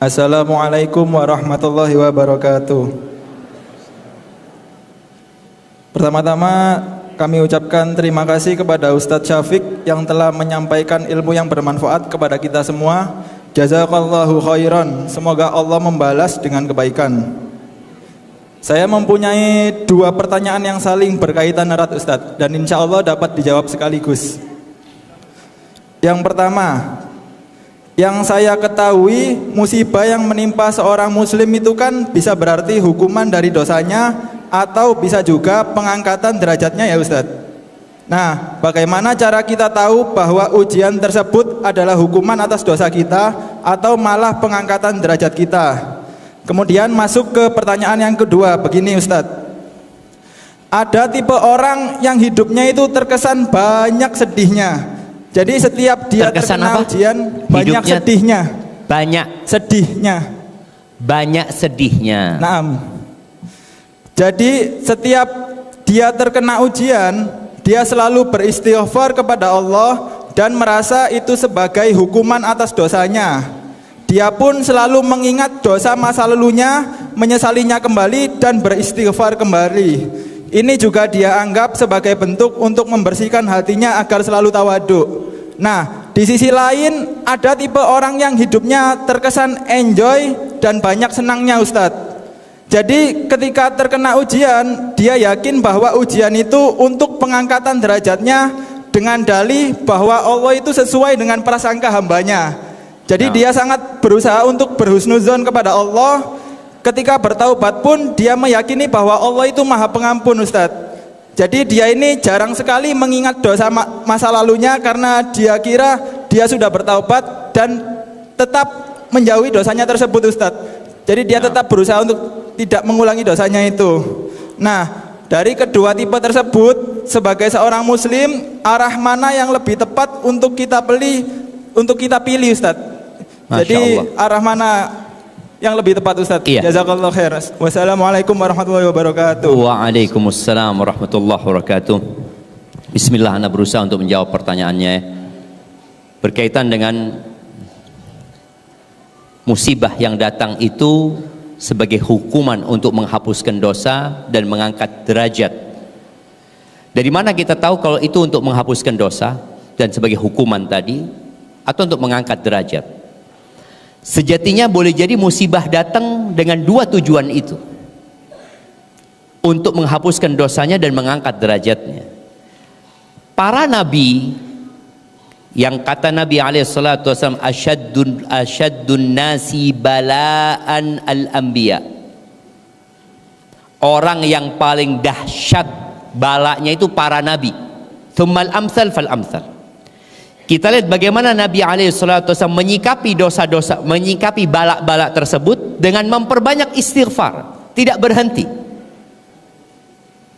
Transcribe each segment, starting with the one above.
Assalamualaikum warahmatullahi wabarakatuh. Pertama-tama kami ucapkan terima kasih kepada Ustadz Syafiq yang telah menyampaikan ilmu yang bermanfaat kepada kita semua. Jazakallahu khairan. Semoga Allah membalas dengan kebaikan. Saya mempunyai dua pertanyaan yang saling berkaitan erat Ustadz, dan insya Allah dapat dijawab sekaligus. Yang pertama, yang saya ketahui, musibah yang menimpa seorang muslim itu kan bisa berarti hukuman dari dosanya atau bisa juga pengangkatan derajatnya ya Ustadz. Nah, bagaimana cara kita tahu bahwa ujian tersebut adalah hukuman atas dosa kita atau malah pengangkatan derajat kita? Kemudian masuk ke pertanyaan yang kedua, begini Ustadz. Ada tipe orang yang hidupnya itu terkesan banyak sedihnya. Jadi setiap dia terkena ujian banyak hidupnya sedihnya. Banyak sedihnya. Banyak sedihnya. Naam. Jadi setiap dia terkena ujian, dia selalu beristighfar kepada Allah dan merasa itu sebagai hukuman atas dosanya. Dia pun selalu mengingat dosa masa lalunya, menyesalinya kembali dan beristighfar kembali. Ini juga dia anggap sebagai bentuk untuk membersihkan hatinya agar selalu tawadhu. Nah, di sisi lain ada tipe orang yang hidupnya terkesan enjoy dan banyak senangnya Ustadz. Jadi ketika terkena ujian, dia yakin bahwa ujian itu untuk pengangkatan derajatnya dengan dalih bahwa Allah itu sesuai dengan prasangka hambanya. Jadi dia sangat berusaha untuk berhusnuzon kepada Allah. Ketika bertaubat pun dia meyakini bahwa Allah itu maha pengampun Ustadz. Jadi dia ini jarang sekali mengingat dosa masa lalunya karena dia kira dia sudah bertaubat dan tetap menjauhi dosanya tersebut Ustadz. Jadi dia tetap berusaha untuk tidak mengulangi dosanya itu. Nah, dari kedua tipe tersebut, sebagai seorang muslim, arah mana yang lebih tepat untuk kita pilih Ustadz? Jadi arah mana yang lebih tepat Ustadz? Iya. Jazakallahu khair. Wassalamualaikum warahmatullahi wabarakatuh. Waalaikumsalam warahmatullahi wabarakatuh. Bismillah, Anda berusaha untuk menjawab pertanyaannya berkaitan dengan musibah yang datang itu sebagai hukuman untuk menghapuskan dosa dan mengangkat derajat. Dari mana kita tahu kalau itu untuk menghapuskan dosa dan sebagai hukuman tadi atau untuk mengangkat derajat? Sejatinya boleh jadi musibah datang dengan dua tujuan itu, untuk menghapuskan dosanya dan mengangkat derajatnya. Para nabi, yang kata Nabi SAW, asyaddun nasi balaan al-anbiya, orang yang paling dahsyat balanya itu para nabi. Tsummal amsal fal amsal. Kita lihat bagaimana Nabi SAW menyikapi dosa-dosa, menyikapi balak-balak tersebut dengan memperbanyak istighfar, tidak berhenti.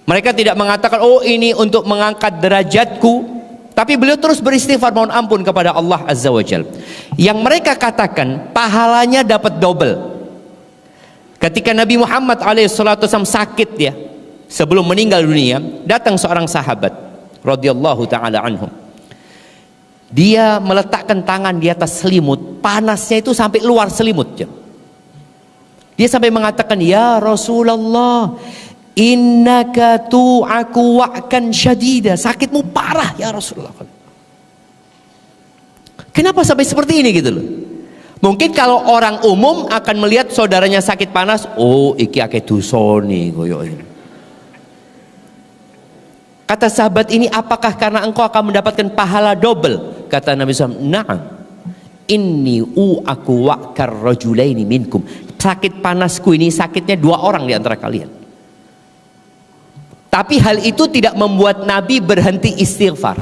Mereka tidak mengatakan, oh ini untuk mengangkat derajatku, tapi beliau terus beristighfar mohon ampun kepada Allah Azza wa Jalla. Yang mereka katakan pahalanya dapat double. Ketika Nabi Muhammad SAW sakit ya, sebelum meninggal dunia, datang seorang sahabat radhiyallahu taala anhum. Dia meletakkan tangan di atas selimut, panasnya itu sampai luar selimut. Dia sampai mengatakan, ya Rasulullah, innaka tu'aku wa'kan syadida, sakitmu parah ya Rasulullah. Kenapa sampai seperti ini gitu loh? Mungkin kalau orang umum akan melihat saudaranya sakit panas, oh iki akeh dosane koyo ini. Kata sahabat ini, apakah karena engkau akan mendapatkan pahala double? Kata Nabi SAW, na'am, inni u'aku wa'kar rajulaini minkum. Sakit panasku ini sakitnya dua orang di antara kalian. Tapi hal itu tidak membuat Nabi berhenti istighfar.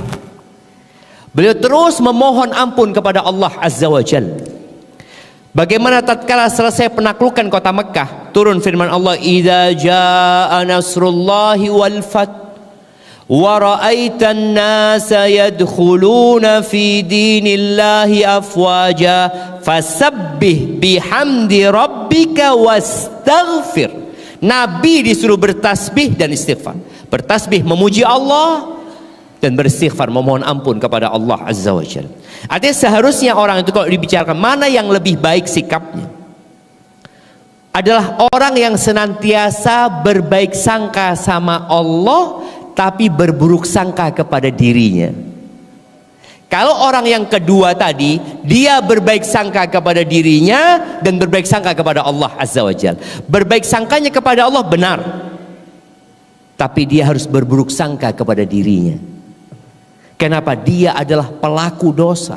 Beliau terus memohon ampun kepada Allah Azza wa Jalla. Bagaimana tatkala selesai penaklukan kota Mekah, turun firman Allah, idza jaa nasrullahi wal fath wa ra'aitan nasa yadkhuluna fi dinillahi afwaja fasabbih bihamdi rabbika wastaghfir. Nabi disuruh bertasbih dan istighfar. Bertasbih memuji Allah dan beristighfar memohon ampun kepada Allah Azza wa Jalla. Artinya seharusnya orang itu kalau dibicarakan mana yang lebih baik sikapnya, adalah orang yang senantiasa berbaik sangka sama Allah tapi berburuk sangka kepada dirinya. Kalau orang yang kedua tadi, dia berbaik sangka kepada dirinya dan berbaik sangka kepada Allah Azza wa Jalla. Berbaik sangkanya kepada Allah benar, tapi dia harus berburuk sangka kepada dirinya. Kenapa? Dia adalah pelaku dosa.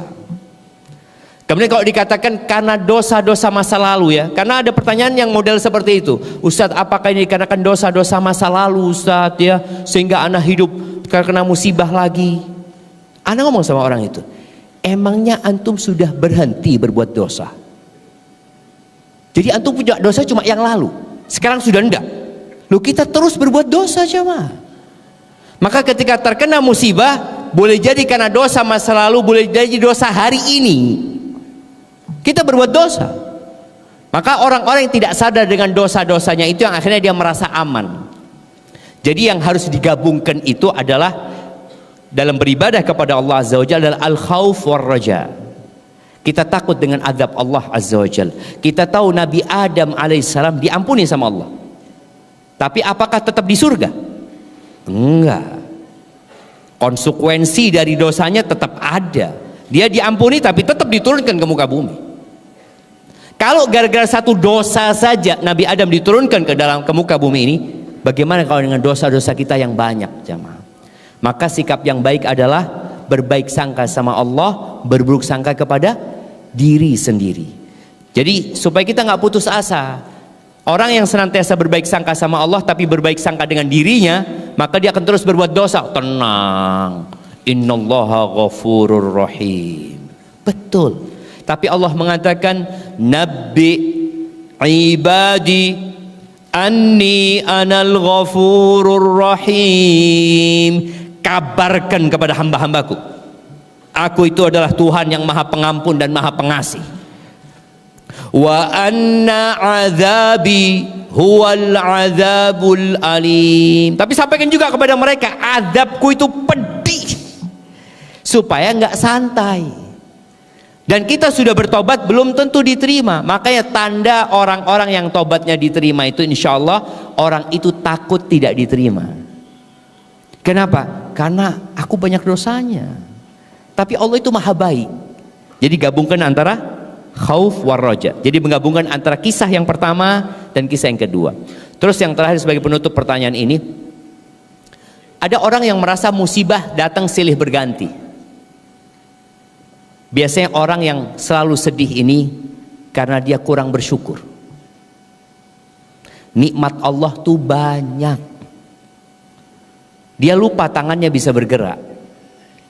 Kemudian kalau dikatakan karena dosa-dosa masa lalu ya, karena ada pertanyaan yang model seperti itu, Ustadz, apakah ini dikarenakan dosa-dosa masa lalu Ustadz ya, sehingga anak hidup karena musibah lagi? Anak ngomong sama orang itu, emangnya antum sudah berhenti berbuat dosa? Jadi antum punya dosa cuma yang lalu, sekarang sudah enggak. Loh, kita terus berbuat dosa jemaah. Maka ketika terkena musibah, boleh jadi karena dosa masa lalu, boleh jadi dosa hari ini. Kita berbuat dosa. Maka orang-orang yang tidak sadar dengan dosa-dosanya itu yang akhirnya dia merasa aman. Jadi yang harus digabungkan itu adalah dalam beribadah kepada Allah Azza wa Jalla adalah al-khauf war raja. Kita takut dengan azab Allah Azza wa Jalla. Kita tahu Nabi Adam alaihissalam diampuni sama Allah. Tapi apakah tetap di surga? Enggak. Konsekuensi dari dosanya tetap ada. Dia diampuni tapi tetap diturunkan ke muka bumi. Kalau gara-gara satu dosa saja Nabi Adam diturunkan ke muka bumi ini, bagaimana kalau dengan dosa-dosa kita yang banyak, jemaah? Maka sikap yang baik adalah berbaik sangka sama Allah, berburuk sangka kepada diri sendiri. Jadi supaya kita nggak putus asa. Orang yang senantiasa berbaik sangka sama Allah tapi berbaik sangka dengan dirinya, maka dia akan terus berbuat dosa. Tenang, innallaha ghafurur rahim. Betul. Tapi Allah mengatakan, nabbi ibadi anni anal ghafurur rahim. Kabarkan kepada hamba-hambaku, aku itu adalah Tuhan yang maha pengampun dan maha pengasih. Wa anna azabi huwal azabul alim. Tapi sampaikan juga kepada mereka, azabku itu pedih, supaya nggak santai. Dan kita sudah bertobat belum tentu diterima. Makanya tanda orang-orang yang tobatnya diterima itu insya Allah orang itu takut tidak diterima. Kenapa? Karena aku banyak dosanya. Tapi Allah itu maha baik. Jadi gabungkan antara khauf war raja. Jadi menggabungkan antara kisah yang pertama dan kisah yang kedua. Terus yang terakhir sebagai penutup pertanyaan ini, ada orang yang merasa musibah datang silih berganti. Biasanya orang yang selalu sedih ini karena dia kurang bersyukur. Nikmat Allah tuh banyak. Dia lupa tangannya bisa bergerak.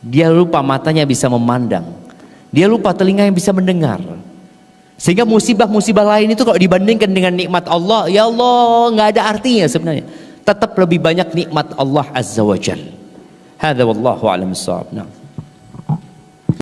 Dia lupa matanya bisa memandang. Dia lupa telinga yang bisa mendengar. Sehingga musibah-musibah lain itu kalau dibandingkan dengan nikmat Allah, ya Allah, nggak ada artinya sebenarnya. Tetap lebih banyak nikmat Allah Azza wa Jalla. Hadza wallahu a'lam bissawab. Nah.